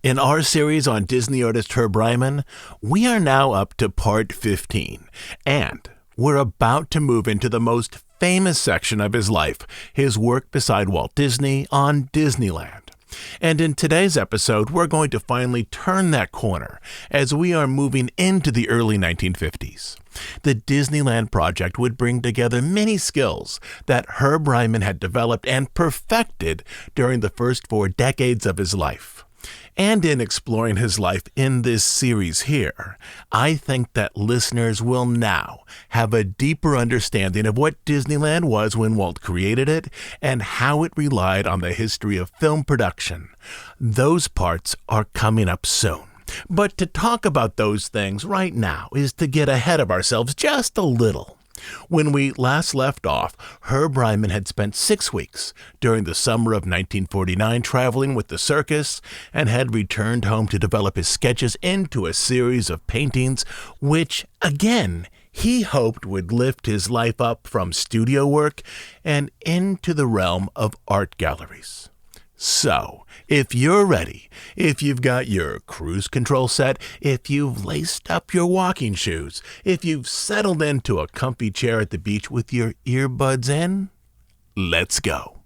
In our series on Disney artist Herb Ryman, we are now up to part 15, and we're about to move into the most famous section of his life, his work beside Walt Disney on Disneyland. And in today's episode, we're going to finally turn that corner as we are moving into the early 1950s. The Disneyland project would bring together many skills that Herb Ryman had developed and perfected during the first 4 decades of his life. And in exploring his life in this series here, I think that listeners will now have a deeper understanding of what Disneyland was when Walt created it and how it relied on the history of film production. Those parts are coming up soon. But to talk about those things right now is to get ahead of ourselves just a little. When we last left off, Herb Ryman had spent 6 weeks during the summer of 1949 traveling with the circus and had returned home to develop his sketches into a series of paintings which, again, he hoped would lift his life up from studio work and into the realm of art galleries. So, if you're ready, if you've got your cruise control set, if you've laced up your walking shoes, if you've settled into a comfy chair at the beach with your earbuds in, let's go.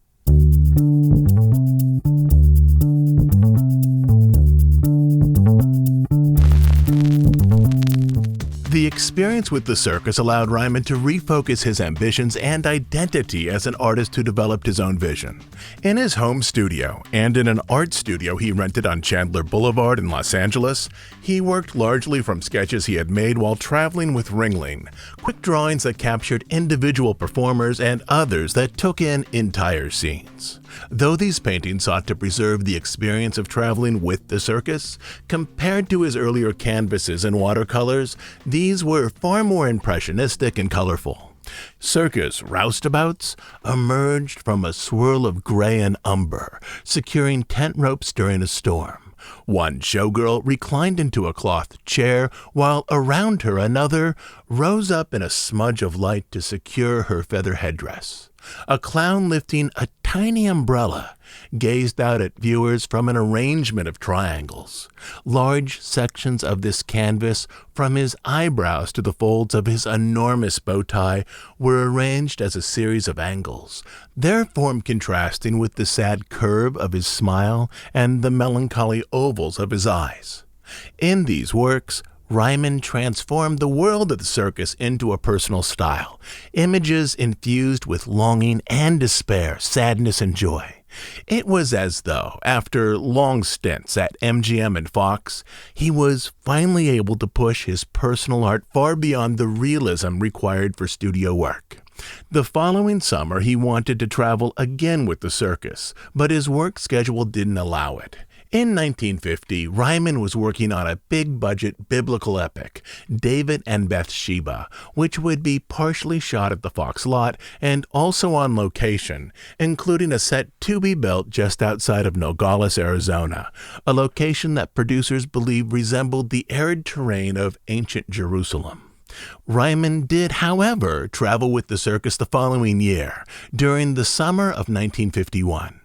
The experience with the circus allowed Ryman to refocus his ambitions and identity as an artist who developed his own vision. In his home studio and in an art studio he rented on Chandler Boulevard in Los Angeles, he worked largely from sketches he had made while traveling with Ringling, quick drawings that captured individual performers and others that took in entire scenes. Though these paintings sought to preserve the experience of traveling with the circus, compared to his earlier canvases and watercolors, these were far more impressionistic and colorful. Circus roustabouts emerged from a swirl of gray and umber, securing tent ropes during a storm. One showgirl reclined into a cloth chair, while around her another rose up in a smudge of light to secure her feather headdress. A clown lifting a tiny umbrella gazed out at viewers from an arrangement of triangles. Large sections of this canvas, from his eyebrows to the folds of his enormous bow tie, were arranged as a series of angles, their form contrasting with the sad curve of his smile and the melancholy ovals of his eyes. In these works, Ryman transformed the world of the circus into a personal style, images infused with longing and despair, sadness and joy. It was as though, after long stints at MGM and Fox, he was finally able to push his personal art far beyond the realism required for studio work. The following summer, he wanted to travel again with the circus, but his work schedule didn't allow it. In 1950, Ryman was working on a big-budget biblical epic, David and Bathsheba, which would be partially shot at the Fox lot and also on location, including a set to be built just outside of Nogales, Arizona, a location that producers believe resembled the arid terrain of ancient Jerusalem. Ryman did, however, travel with the circus the following year, during the summer of 1951.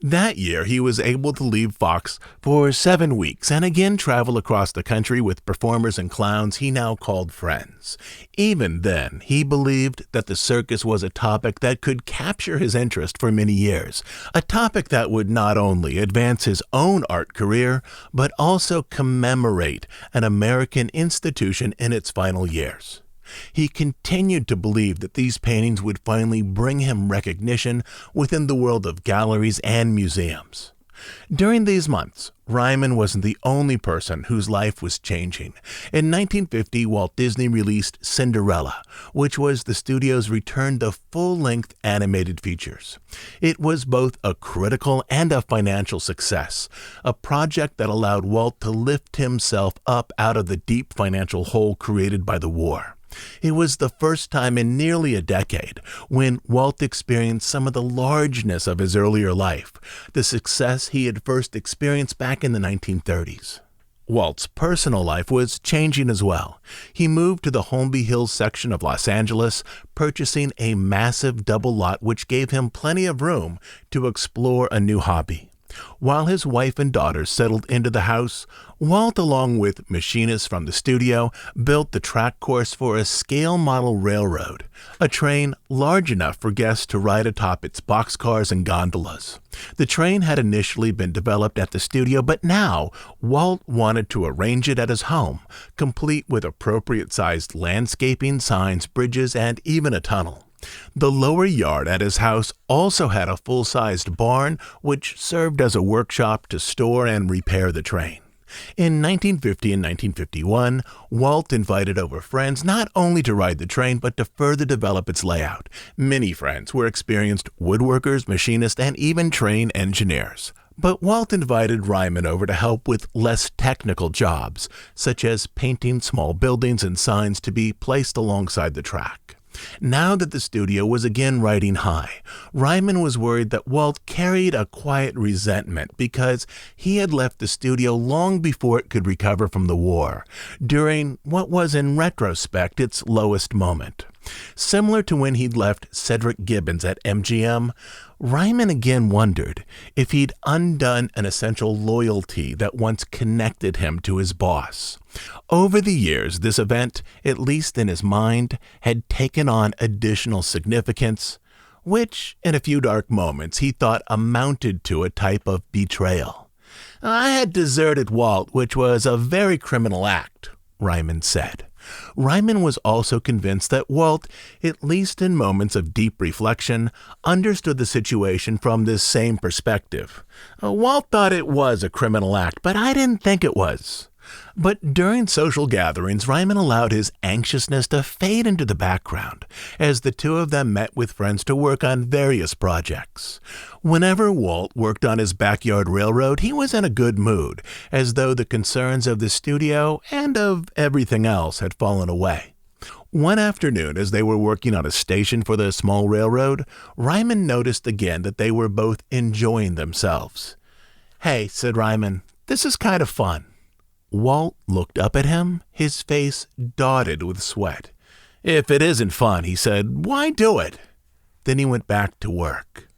That year, he was able to leave Fox for 7 weeks and again travel across the country with performers and clowns he now called friends. Even then, he believed that the circus was a topic that could capture his interest for many years, a topic that would not only advance his own art career, but also commemorate an American institution in its final years. He continued to believe that these paintings would finally bring him recognition within the world of galleries and museums. During these months, Ryman wasn't the only person whose life was changing. In 1950, Walt Disney released Cinderella, which was the studio's return to full-length animated features. It was both a critical and a financial success, a project that allowed Walt to lift himself up out of the deep financial hole created by the war. It was the first time in nearly a decade when Walt experienced some of the largeness of his earlier life, the success he had first experienced back in the 1930s. Walt's personal life was changing as well. He moved to the Holmby Hills section of Los Angeles, purchasing a massive double lot which gave him plenty of room to explore a new hobby. While his wife and daughters settled into the house, Walt, along with machinists from the studio, built the track course for a scale model railroad, a train large enough for guests to ride atop its boxcars and gondolas. The train had initially been developed at the studio, but now Walt wanted to arrange it at his home, complete with appropriate-sized landscaping, signs, bridges, and even a tunnel. The lower yard at his house also had a full-sized barn, which served as a workshop to store and repair the train. In 1950 and 1951, Walt invited over friends not only to ride the train, but to further develop its layout. Many friends were experienced woodworkers, machinists, and even train engineers. But Walt invited Ryman over to help with less technical jobs, such as painting small buildings and signs to be placed alongside the track. Now that the studio was again riding high, Ryman was worried that Walt carried a quiet resentment because he had left the studio long before it could recover from the war, during what was in retrospect its lowest moment. Similar to when he'd left Cedric Gibbons at MGM, Ryman again wondered if he'd undone an essential loyalty that once connected him to his boss. Over the years, this event, at least in his mind, had taken on additional significance, which, in a few dark moments, he thought amounted to a type of betrayal. "I had deserted Walt, which was a very criminal act," Ryman said. Ryman was also convinced that Walt, at least in moments of deep reflection, understood the situation from this same perspective. "Walt thought it was a criminal act, but I didn't think it was." But during social gatherings, Ryman allowed his anxiousness to fade into the background as the two of them met with friends to work on various projects. Whenever Walt worked on his backyard railroad, he was in a good mood, as though the concerns of the studio and of everything else had fallen away. One afternoon, as they were working on a station for the small railroad, Ryman noticed again that they were both enjoying themselves. "Hey," said Ryman, "this is kind of fun." Walt looked up at him, his face dotted with sweat. "If it isn't fun," he said, "why do it?" Then he went back to work.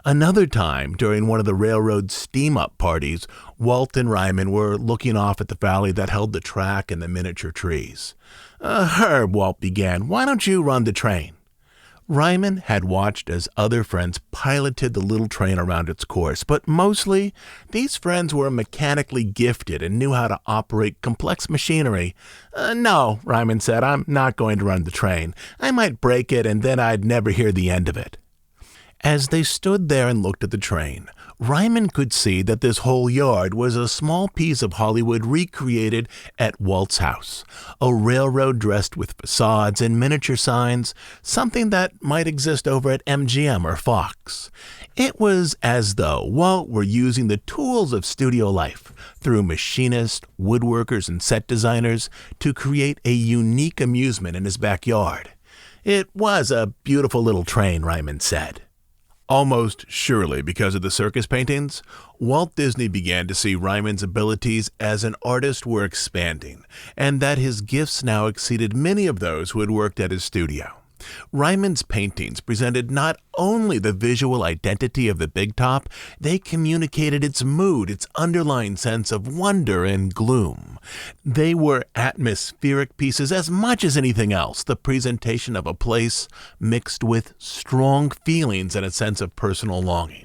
Another time, during one of the railroad's steam-up parties, Walt and Ryman were looking off at the valley that held the track and the miniature trees. "Herb," Walt began, "why don't you run the train?" Ryman had watched as other friends piloted the little train around its course, but mostly these friends were mechanically gifted and knew how to operate complex machinery. "No," Ryman said, "I'm not going to run the train. I might break it and then I'd never hear the end of it." As they stood there and looked at the train, Ryman could see that this whole yard was a small piece of Hollywood recreated at Walt's house, a railroad dressed with facades and miniature signs, something that might exist over at MGM or Fox. It was as though Walt were using the tools of studio life, through machinists, woodworkers, and set designers, to create a unique amusement in his backyard. It was a beautiful little train, Ryman said. Almost surely because of the circus paintings, Walt Disney began to see Ryman's abilities as an artist were expanding, and that his gifts now exceeded many of those who had worked at his studio. Ryman's paintings presented not only the visual identity of the Big Top, they communicated its mood, its underlying sense of wonder and gloom. They were atmospheric pieces as much as anything else, the presentation of a place mixed with strong feelings and a sense of personal longing.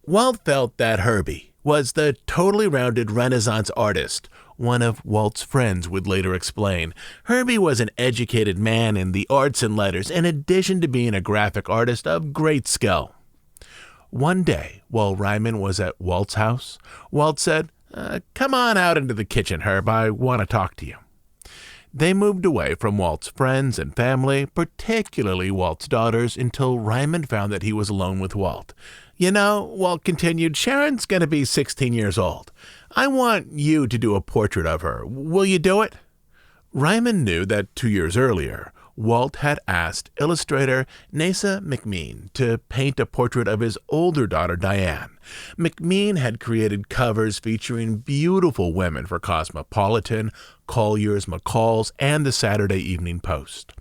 Walt felt that Herbie was the totally rounded Renaissance artist, one of Walt's friends would later explain. Herbie was an educated man in the arts and letters, in addition to being a graphic artist of great skill. One day, while Ryman was at Walt's house, Walt said, "Come on out into the kitchen, Herb. I want to talk to you." They moved away from Walt's friends and family, particularly Walt's daughters, until Ryman found that he was alone with Walt. "You know," Walt continued, "Sharon's going to be 16 years old. I want you to do a portrait of her. Will you do it?" Ryman knew that 2 years earlier, Walt had asked illustrator Nasa McMean to paint a portrait of his older daughter, Diane. McMean had created covers featuring beautiful women for Cosmopolitan, Collier's, McCall's, and the Saturday Evening Post.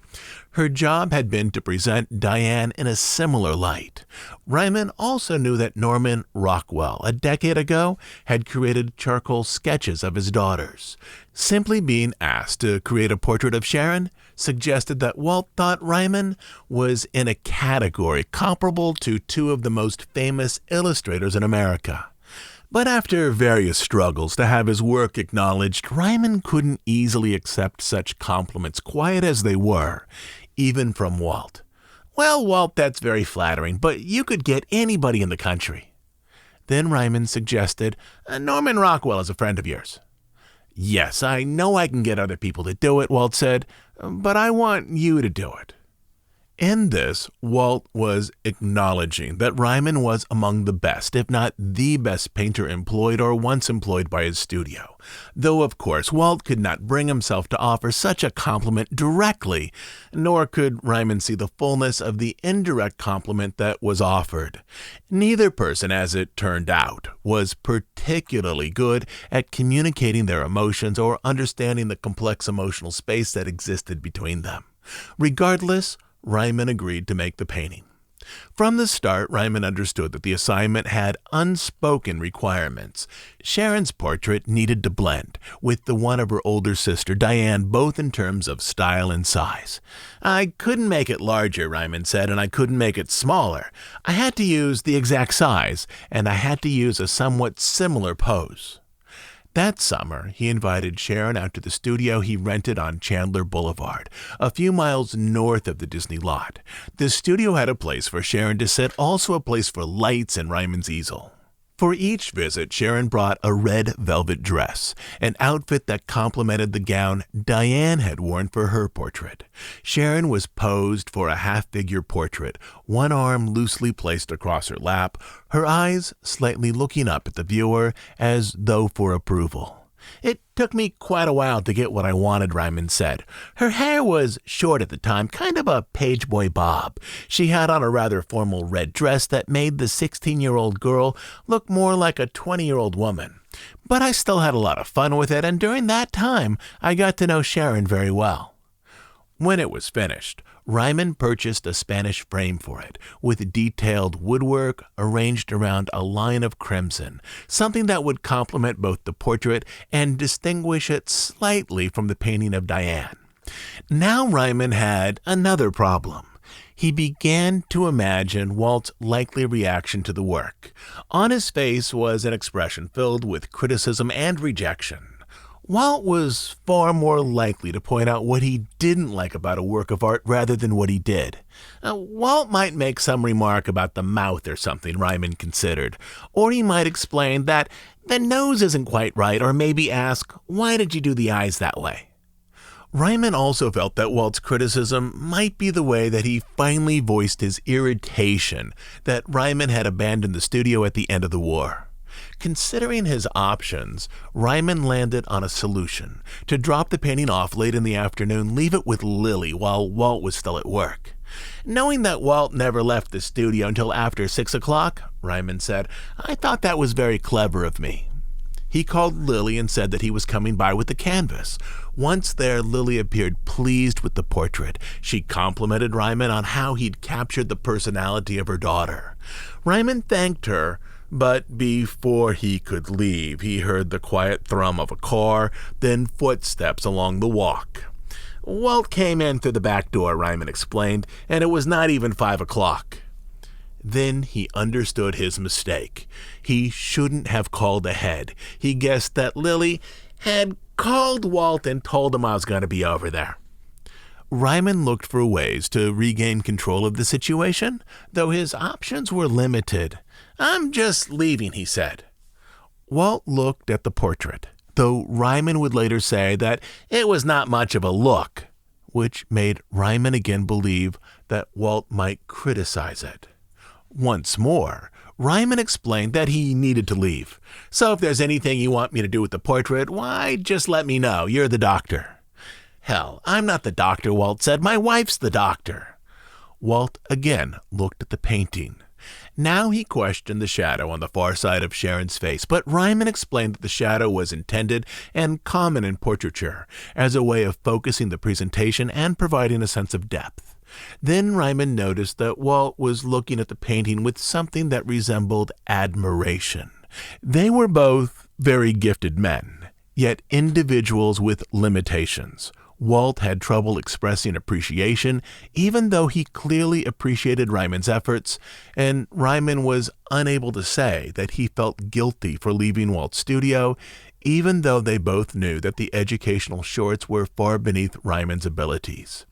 Her job had been to present Diane in a similar light. Ryman also knew that Norman Rockwell, a decade ago, had created charcoal sketches of his daughters. Simply being asked to create a portrait of Sharon suggested that Walt thought Ryman was in a category comparable to two of the most famous illustrators in America. But after various struggles to have his work acknowledged, Ryman couldn't easily accept such compliments, quiet as they were, even from Walt. "Well, Walt, that's very flattering, but you could get anybody in the country." Then Ryman suggested, "Norman Rockwell is a friend of yours." "Yes, I know I can get other people to do it," Walt said, "but I want you to do it." In this, Walt was acknowledging that Ryman was among the best, if not the best painter employed or once employed by his studio. Though, of course, Walt could not bring himself to offer such a compliment directly, nor could Ryman see the fullness of the indirect compliment that was offered. Neither person, as it turned out, was particularly good at communicating their emotions or understanding the complex emotional space that existed between them. Regardless, Ryman agreed to make the painting. From the start, Ryman understood that the assignment had unspoken requirements. Sharon's portrait needed to blend with the one of her older sister, Diane, both in terms of style and size. "I couldn't make it larger," Ryman said, "and I couldn't make it smaller. I had to use the exact size, and I had to use a somewhat similar pose." That summer, he invited Sharon out to the studio he rented on Chandler Boulevard, a few miles north of the Disney lot. The studio had a place for Sharon to sit, also a place for lights and Ryman's easel. For each visit, Sharon brought a red velvet dress, an outfit that complemented the gown Diane had worn for her portrait. Sharon was posed for a half-figure portrait, one arm loosely placed across her lap, her eyes slightly looking up at the viewer as though for approval. "It took me quite a while to get what I wanted," Ryman said. "Her hair was short at the time, kind of a page boy bob. She had on a rather formal red dress that made the 16-year-old girl look more like a 20-year-old woman. But I still had a lot of fun with it, and during that time, I got to know Sharon very well." When it was finished, Ryman purchased a Spanish frame for it, with detailed woodwork arranged around a line of crimson, something that would complement both the portrait and distinguish it slightly from the painting of Diane. Now Ryman had another problem. He began to imagine Walt's likely reaction to the work. On his face was an expression filled with criticism and rejection. Walt was far more likely to point out what he didn't like about a work of art rather than what he did. Walt might make some remark about the mouth or something, Ryman considered, or he might explain that the nose isn't quite right, or maybe ask, "Why did you do the eyes that way?" Ryman also felt that Walt's criticism might be the way that he finally voiced his irritation that Ryman had abandoned the studio at the end of the war. Considering his options, Ryman landed on a solution: to drop the painting off late in the afternoon, leave it with Lily while Walt was still at work. "Knowing that Walt never left the studio until after 6 o'clock, Ryman said, "I thought that was very clever of me." He called Lily and said that he was coming by with the canvas. Once there, Lily appeared pleased with the portrait. She complimented Ryman on how he'd captured the personality of her daughter. Ryman thanked her, but before he could leave, he heard the quiet thrum of a car, then footsteps along the walk. "Walt came in through the back door," Ryman explained, "and it was not even 5 o'clock. Then he understood his mistake. He shouldn't have called ahead. He guessed that Lily had called Walt and told him I was going to be over there. Ryman looked for ways to regain control of the situation, though his options were limited. "I'm just leaving," he said. Walt looked at the portrait, though Ryman would later say that it was not much of a look, which made Ryman again believe that Walt might criticize it. Once more, Ryman explained that he needed to leave. "So if there's anything you want me to do with the portrait, why, just let me know. You're the doctor." "Hell, I'm not the doctor," Walt said. "My wife's the doctor." Walt again looked at the painting. Now he questioned the shadow on the far side of Sharon's face, but Ryman explained that the shadow was intended and common in portraiture as a way of focusing the presentation and providing a sense of depth. Then Ryman noticed that Walt was looking at the painting with something that resembled admiration. They were both very gifted men, yet individuals with limitations. Walt had trouble expressing appreciation, even though he clearly appreciated Ryman's efforts, and Ryman was unable to say that he felt guilty for leaving Walt's studio, even though they both knew that the educational shorts were far beneath Ryman's abilities.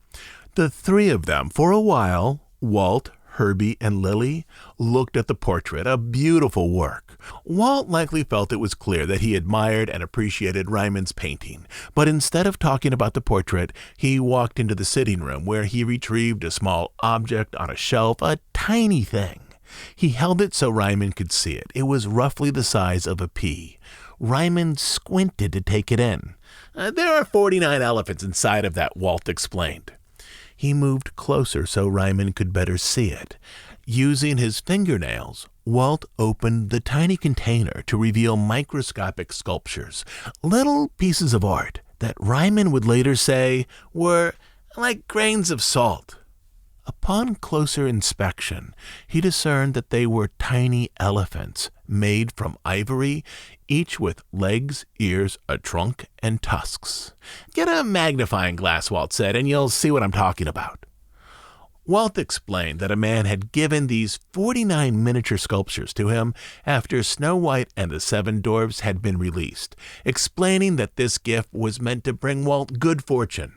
The three of them, for a while, Walt, Herbie, and Lily, looked at the portrait, a beautiful work. Walt likely felt it was clear that he admired and appreciated Ryman's painting, but instead of talking about the portrait, he walked into the sitting room where he retrieved a small object on a shelf, a tiny thing. He held it so Ryman could see it. It was roughly the size of a pea. Ryman squinted to take it in. There are 49 elephants inside of that, Walt explained. He moved closer so Ryman could better see it. Using his fingernails, Walt opened the tiny container to reveal microscopic sculptures, little pieces of art that Ryman would later say were like grains of salt. Upon closer inspection, he discerned that they were tiny elephants made from ivory, each with legs, ears, a trunk, and tusks. Get a magnifying glass, Walt said, and you'll see what I'm talking about. Walt explained that a man had given these 49 miniature sculptures to him after Snow White and the Seven Dwarfs had been released, explaining that this gift was meant to bring Walt good fortune.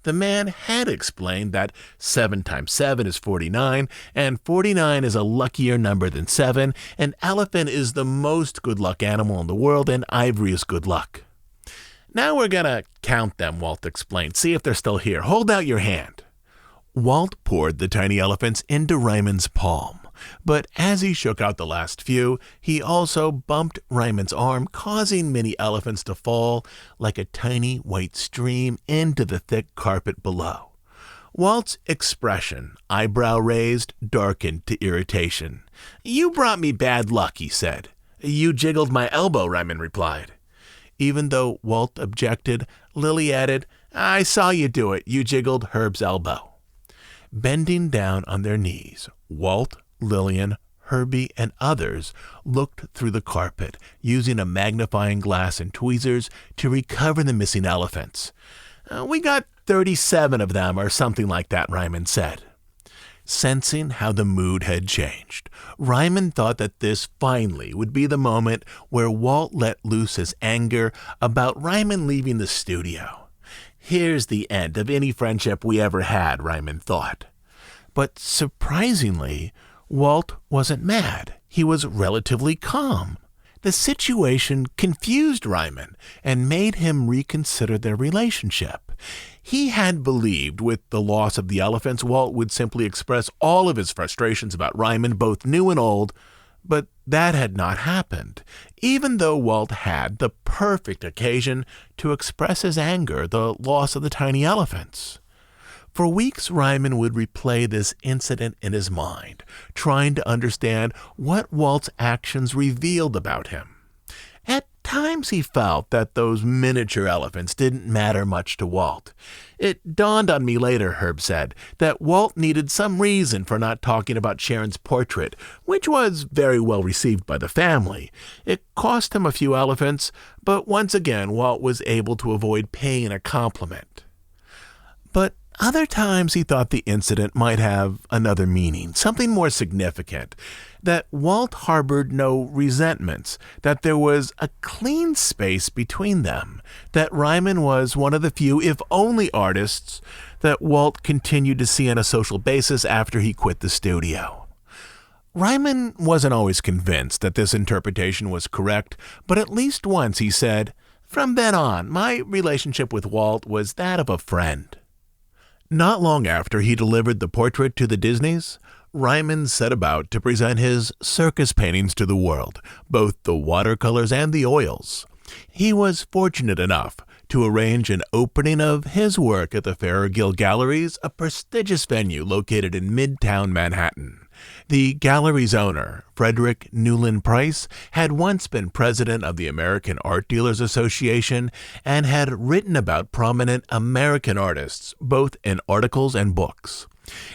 The man had explained that 7 times 7 is 49, and 49 is a luckier number than 7, and elephant is the most good luck animal in the world, and ivory is good luck. Now we're gonna count them, Walt explained. See if they're still here. Hold out your hand. Walt poured the tiny elephants into Ryman's palm, but as he shook out the last few, he also bumped Ryman's arm, causing many elephants to fall like a tiny white stream into the thick carpet below. Walt's expression, eyebrow raised, darkened to irritation. You brought me bad luck, he said. You jiggled my elbow, Ryman replied. Even though Walt objected, Lily added, I saw you do it. You jiggled Herb's elbow. Bending down on their knees, Walt, Lillian, Herbie, and others looked through the carpet, using a magnifying glass and tweezers to recover the missing elephants. We got 37 of them, or something like that, Ryman said. Sensing how the mood had changed, Ryman thought that this finally would be the moment where Walt let loose his anger about Ryman leaving the studio. Here's the end of any friendship we ever had, Ryman thought. But surprisingly, Walt wasn't mad. He was relatively calm. The situation confused Ryman and made him reconsider their relationship. He had believed with the loss of the elephants, Walt would simply express all of his frustrations about Ryman, both new and old, but that had not happened, even though Walt had the perfect occasion to express his anger, the loss of the tiny elephants. For weeks, Ryman would replay this incident in his mind, trying to understand what Walt's actions revealed about him. At times he felt that those miniature elephants didn't matter much to Walt. It dawned on me later, Herb said, that Walt needed some reason for not talking about Sharon's portrait, which was very well received by the family. It cost him a few elephants, but once again Walt was able to avoid paying a compliment. But other times he thought the incident might have another meaning, something more significant, that Walt harbored no resentments, that there was a clean space between them, that Ryman was one of the few, if only, artists that Walt continued to see on a social basis after he quit the studio. Ryman wasn't always convinced that this interpretation was correct, but at least once he said, "From then on, my relationship with Walt was that of a friend." Not long after he delivered the portrait to the Disneys, Ryman set about to present his circus paintings to the world, both the watercolors and the oils. He was fortunate enough to arrange an opening of his work at the Farragher Galleries, a prestigious venue located in Midtown Manhattan. The gallery's owner, Frederick Newland Price, had once been president of the American Art Dealers Association and had written about prominent American artists, both in articles and books.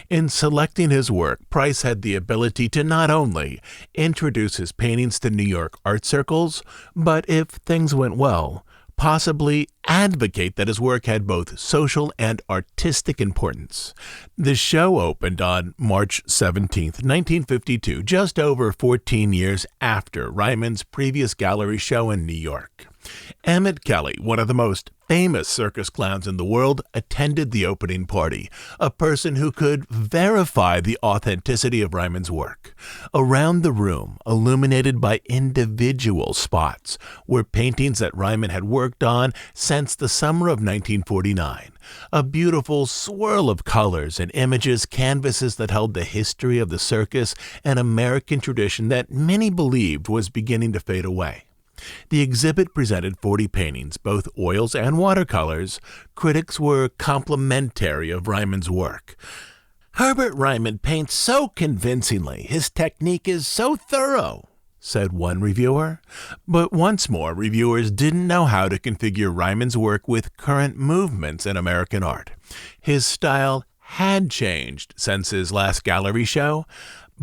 In selecting his work, Price had the ability to not only introduce his paintings to New York art circles, but if things went well, possibly advocate that his work had both social and artistic importance. The show opened on March 17, 1952, just over 14 years after Ryman's previous gallery show in New York. Emmett Kelly, one of the most famous circus clowns in the world, attended the opening party, a person who could verify the authenticity of Ryman's work. Around the room, illuminated by individual spots, were paintings that Ryman had worked on since the summer of 1949. A beautiful swirl of colors and images, canvases that held the history of the circus, an American tradition that many believed was beginning to fade away. The exhibit presented 40 paintings, both oils and watercolors. Critics were complimentary of Ryman's work. "Herbert Ryman paints so convincingly. His technique is so thorough," said one reviewer. But once more, reviewers didn't know how to configure Ryman's work with current movements in American art. His style had changed since his last gallery show,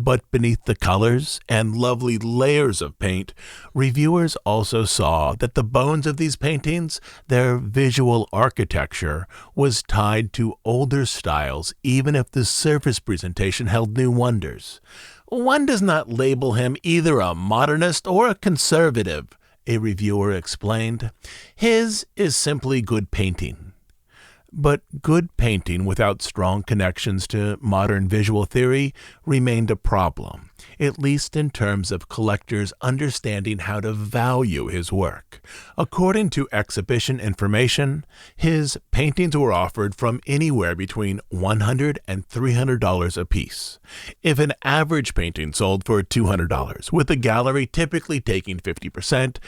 but beneath the colors and lovely layers of paint, reviewers also saw that the bones of these paintings, their visual architecture, was tied to older styles, even if the surface presentation held new wonders. "One does not label him either a modernist or a conservative," a reviewer explained. "His is simply good painting." But good painting without strong connections to modern visual theory remained a problem, at least in terms of collectors understanding how to value his work. According to exhibition information, his paintings were offered from anywhere between $100 and $300 apiece. If an average painting sold for $200, with the gallery typically taking 50%,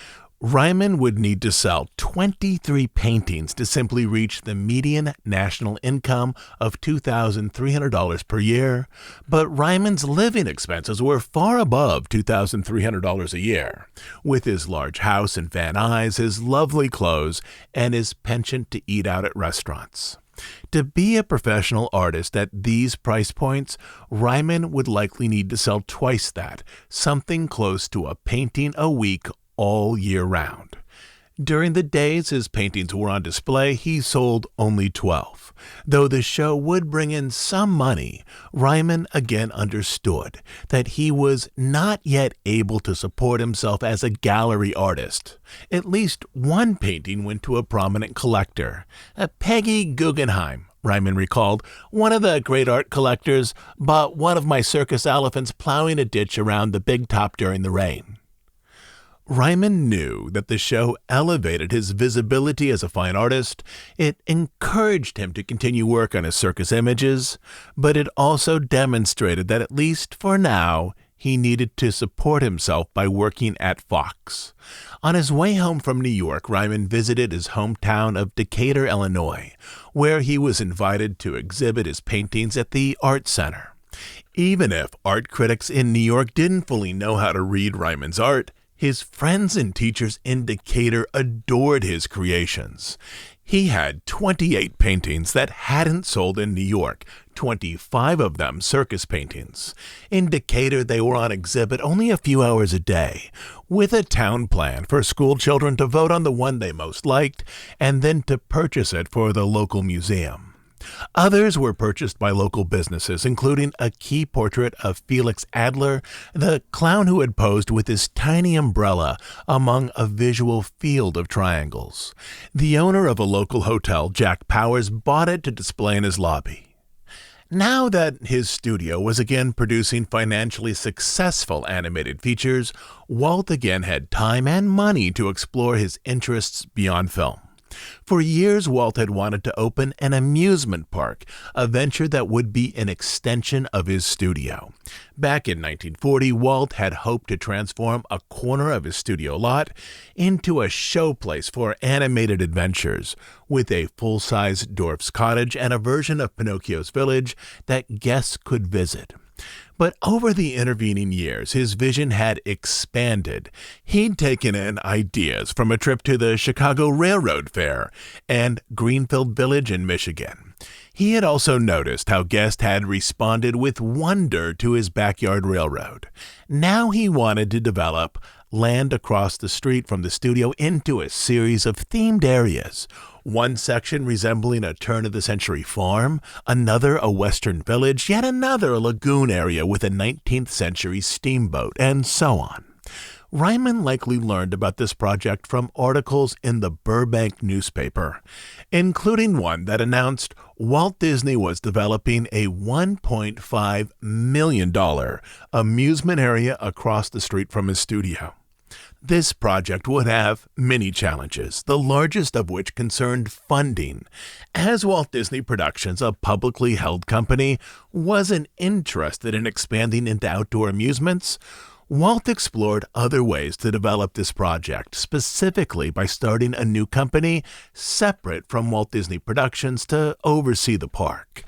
Ryman would need to sell 23 paintings to simply reach the median national income of $2,300 per year, but Ryman's living expenses were far above $2,300 a year, with his large house in Van Nuys, his lovely clothes, and his penchant to eat out at restaurants. To be a professional artist at these price points, Ryman would likely need to sell twice that, something close to a painting a week all year round. During the days his paintings were on display, he sold only 12. Though the show would bring in some money, Ryman again understood that he was not yet able to support himself as a gallery artist. At least one painting went to a prominent collector, Peggy Guggenheim. Ryman recalled, "One of the great art collectors bought one of my circus elephants plowing a ditch around the big top during the rain." Ryman knew that the show elevated his visibility as a fine artist. It encouraged him to continue work on his circus images, but it also demonstrated that at least for now, he needed to support himself by working at Fox. On his way home from New York, Ryman visited his hometown of Decatur, Illinois, where he was invited to exhibit his paintings at the Art Center. Even if art critics in New York didn't fully know how to read Ryman's art, his friends and teachers in Decatur adored his creations. He had 28 paintings that hadn't sold in New York, 25 of them circus paintings. In Decatur, they were on exhibit only a few hours a day, with a town plan for school children to vote on the one they most liked and then to purchase it for the local museum. Others were purchased by local businesses, including a key portrait of Felix Adler, the clown who had posed with his tiny umbrella among a visual field of triangles. The owner of a local hotel, Jack Powers, bought it to display in his lobby. Now that his studio was again producing financially successful animated features, Walt again had time and money to explore his interests beyond film. For years, Walt had wanted to open an amusement park, a venture that would be an extension of his studio. Back in 1940, Walt had hoped to transform a corner of his studio lot into a showplace for animated adventures, with a full-size Dorf's cottage and a version of Pinocchio's village that guests could visit. But over the intervening years, his vision had expanded. He'd taken in ideas from a trip to the Chicago Railroad Fair and Greenfield Village in Michigan. He had also noticed how guests had responded with wonder to his backyard railroad. Now he wanted to develop land across the street from the studio into a series of themed areas. One section resembling a turn-of-the-century farm, another a western village, yet another a lagoon area with a 19th century steamboat, and so on. Ryman likely learned about this project from articles in the Burbank newspaper, including one that announced Walt Disney was developing a $1.5 million amusement area across the street from his studio. This project would have many challenges, the largest of which concerned funding. As Walt Disney Productions, a publicly held company, wasn't interested in expanding into outdoor amusements, Walt explored other ways to develop this project, specifically by starting a new company separate from Walt Disney Productions to oversee the park.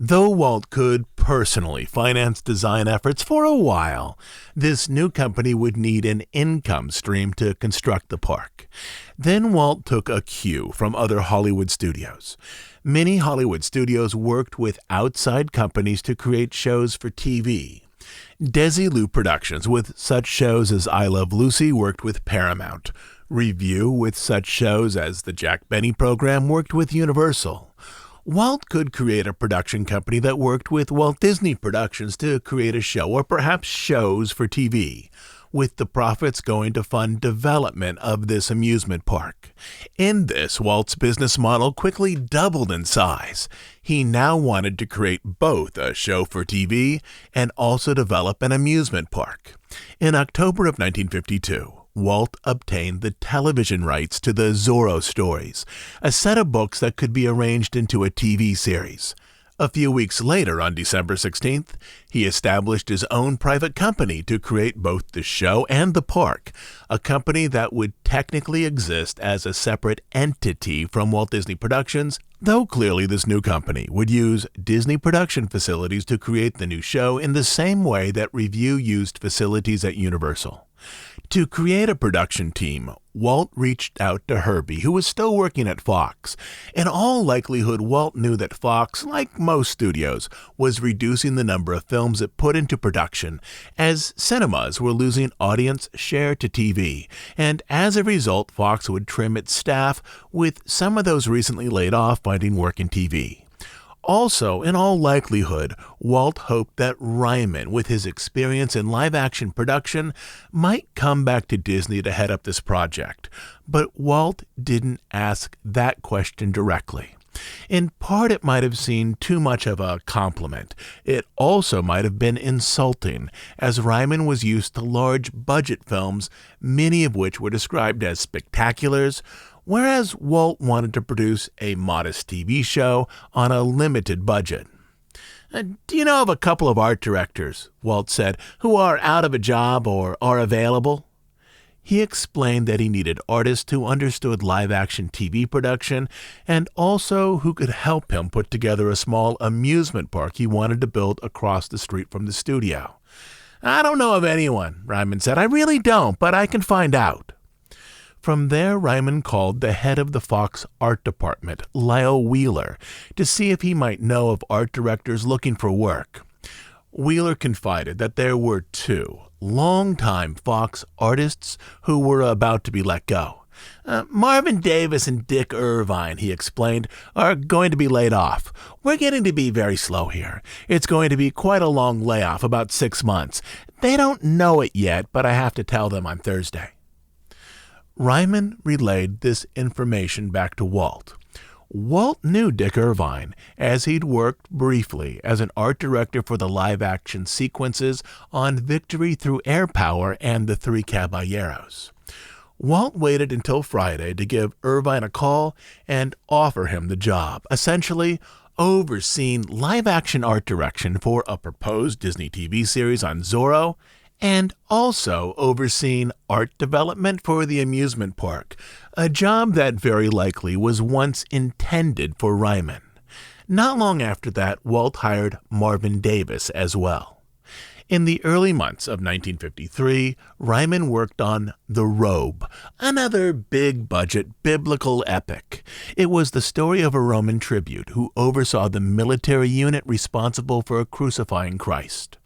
Though Walt could personally finance design efforts for a while, this new company would need an income stream to construct the park. Then Walt took a cue from other Hollywood studios. Many Hollywood studios worked with outside companies to create shows for TV. Desilu Productions, with such shows as I Love Lucy, worked with Paramount. Review, with such shows as the Jack Benny Program, worked with Universal. Walt could create a production company that worked with Walt Disney Productions to create a show, or perhaps shows for TV, with the profits going to fund development of this amusement park. In this, Walt's business model quickly doubled in size. He now wanted to create both a show for TV and also develop an amusement park. In October of 1952, Walt obtained the television rights to the Zorro stories, a set of books that could be arranged into a TV series. A few weeks later, on December 16th, he established his own private company to create both the show and the park, a company that would technically exist as a separate entity from Walt Disney Productions, though clearly this new company would use Disney production facilities to create the new show in the same way that Review used facilities at Universal. To create a production team, Walt reached out to Herbie, who was still working at Fox. In all likelihood, Walt knew that Fox, like most studios, was reducing the number of films it put into production, as cinemas were losing audience share to TV, and as a result, Fox would trim its staff, with some of those recently laid off finding work in TV. Also, in all likelihood, Walt hoped that Ryman, with his experience in live-action production, might come back to Disney to head up this project. But Walt didn't ask that question directly. In part, it might have seemed too much of a compliment. It also might have been insulting, as Ryman was used to large budget films, many of which were described as spectaculars, whereas Walt wanted to produce a modest TV show on a limited budget. "Do you know of a couple of art directors," Walt said, "who are out of a job or are available?" He explained that he needed artists who understood live-action TV production and also who could help him put together a small amusement park he wanted to build across the street from the studio. "I don't know of anyone," Ryman said. "I really don't, but I can find out." From there, Ryman called the head of the Fox art department, Lyle Wheeler, to see if he might know of art directors looking for work. Wheeler confided that there were two longtime Fox artists who were about to be let go. Marvin Davis and Dick Irvine, he explained, are going to be laid off. We're getting to be very slow here. It's going to be quite a long layoff, about 6 months. They don't know it yet, but I have to tell them on Thursday." Ryman relayed this information back to Walt. Walt knew Dick Irvine, as he'd worked briefly as an art director for the live-action sequences on Victory Through Air Power and The Three Caballeros. Walt waited until Friday to give Irvine a call and offer him the job, essentially overseeing live-action art direction for a proposed Disney TV series on Zorro, and also overseeing art development for the amusement park, a job that very likely was once intended for Ryman. Not long after that, Walt hired Marvin Davis as well. In the early months of 1953, Ryman worked on The Robe, another big-budget biblical epic. It was the story of a Roman tribune who oversaw the military unit responsible for crucifying Christ.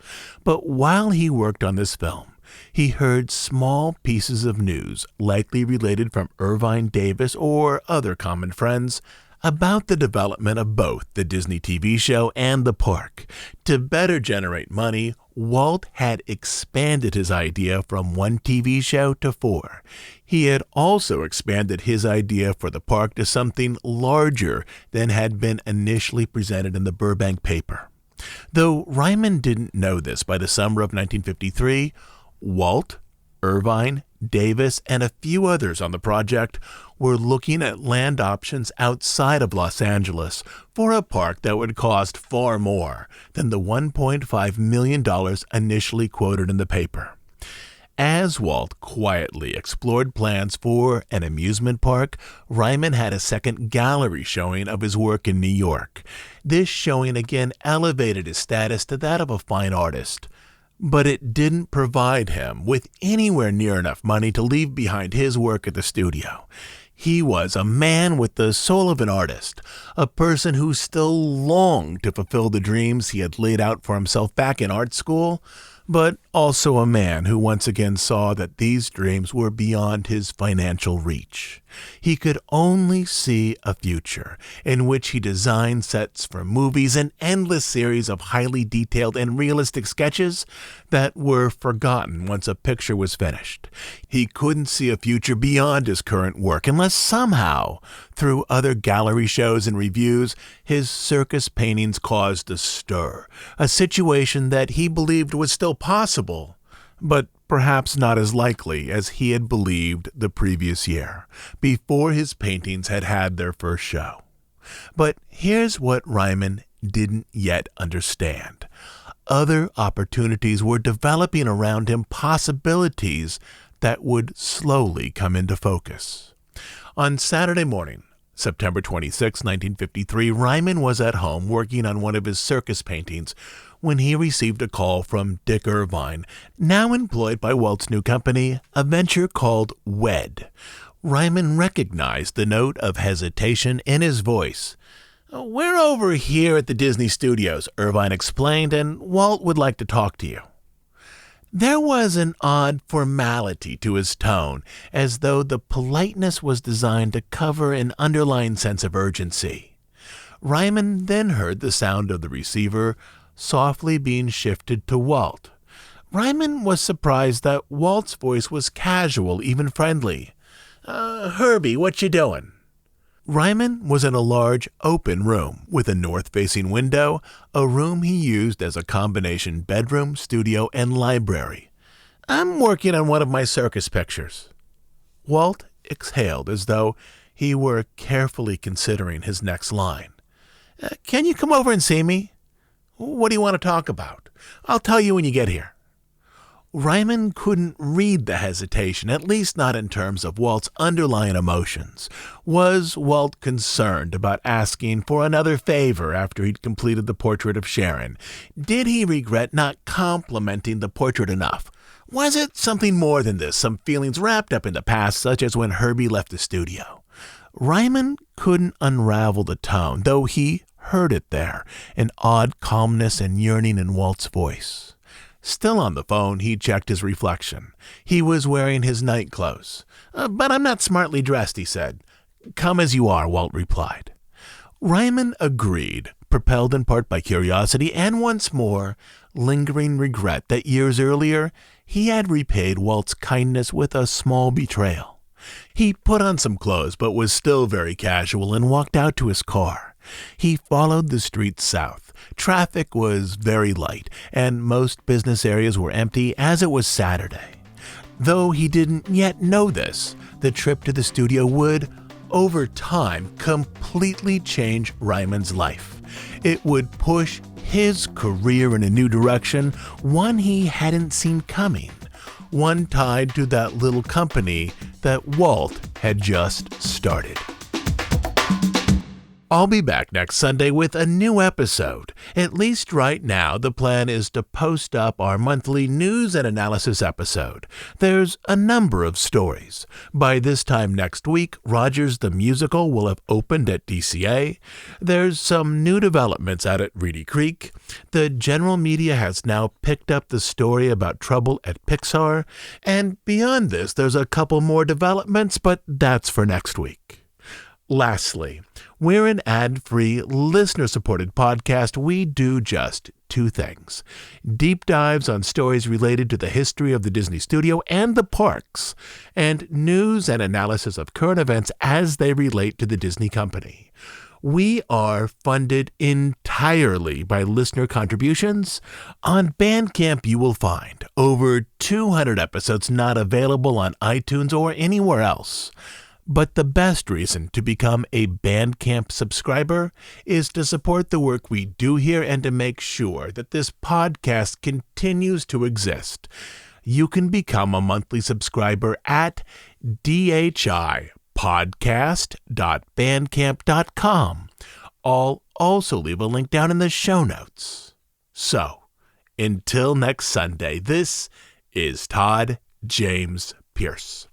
But while he worked on this film, he heard small pieces of news, likely related from Irvine Davis or other common friends, about the development of both the Disney TV show and the park. To better generate money, Walt had expanded his idea from one TV show to 4. He had also expanded his idea for the park to something larger than had been initially presented in the Burbank paper. Though Ryman didn't know this by the summer of 1953, Walt, Irvine, Davis, and a few others on the project were looking at land options outside of Los Angeles for a park that would cost far more than the $1.5 million initially quoted in the paper. As Walt quietly explored plans for an amusement park, Ryman had a second gallery showing of his work in New York. This showing again elevated his status to that of a fine artist. But it didn't provide him with anywhere near enough money to leave behind his work at the studio. He was a man with the soul of an artist, a person who still longed to fulfill the dreams he had laid out for himself back in art school, but also a man who once again saw that these dreams were beyond his financial reach. He could only see a future in which he designed sets for movies, an endless series of highly detailed and realistic sketches that were forgotten once a picture was finished. He couldn't see a future beyond his current work unless somehow, through other gallery shows and reviews, his circus paintings caused a stir, a situation that he believed was still possible, but perhaps not as likely as he had believed the previous year, before his paintings had had their first show. But here's what Ryman didn't yet understand. Other opportunities were developing around him, possibilities that would slowly come into focus. On Saturday morning, September 26, 1953, Ryman was at home working on one of his circus paintings when he received a call from Dick Irvine, now employed by Walt's new company, a venture called WED. Ryman recognized the note of hesitation in his voice. "We're over here at the Disney Studios," Irvine explained, "and Walt would like to talk to you." There was an odd formality to his tone, as though the politeness was designed to cover an underlying sense of urgency. Ryman then heard the sound of the receiver softly being shifted to Walt. Ryman was surprised that Walt's voice was casual, even friendly. Herbie, what you doing?" Ryman was in a large, open room with a north-facing window, a room he used as a combination bedroom, studio, and library. "I'm working on one of my circus pictures." Walt exhaled as though he were carefully considering his next line. "Can you come over and see me?" "What do you want to talk about?" "I'll tell you when you get here." Ryman couldn't read the hesitation, at least not in terms of Walt's underlying emotions. Was Walt concerned about asking for another favor after he'd completed the portrait of Sharon? Did he regret not complimenting the portrait enough? Was it something more than this, some feelings wrapped up in the past, such as when Herbie left the studio? Ryman couldn't unravel the tone, though he heard it there, an odd calmness and yearning in Walt's voice. Still on the phone, he checked his reflection. He was wearing his night clothes. "But I'm not smartly dressed," he said. "Come as you are," Walt replied. Ryman agreed, propelled in part by curiosity and once more lingering regret that years earlier he had repaid Walt's kindness with a small betrayal. He put on some clothes but was still very casual and walked out to his car. He followed the street south. Traffic was very light, and most business areas were empty as it was Saturday. Though he didn't yet know this, the trip to the studio would, over time, completely change Ryman's life. It would push his career in a new direction, one he hadn't seen coming, one tied to that little company that Walt had just started. I'll be back next Sunday with a new episode. At least right now, the plan is to post up our monthly news and analysis episode. There's a number of stories. By this time next week, Rogers the Musical will have opened at DCA. There's some new developments out at Reedy Creek. The general media has now picked up the story about trouble at Pixar. And beyond this, there's a couple more developments, but that's for next week. Lastly, we're an ad-free, listener-supported podcast. We do just two things: deep dives on stories related to the history of the Disney studio and the parks, and news and analysis of current events as they relate to the Disney company. We are funded entirely by listener contributions. On Bandcamp, you will find over 200 episodes not available on iTunes or anywhere else. But the best reason to become a Bandcamp subscriber is to support the work we do here and to make sure that this podcast continues to exist. You can become a monthly subscriber at dhipodcast.bandcamp.com. I'll also leave a link down in the show notes. So, until next Sunday, this is Todd James Pierce.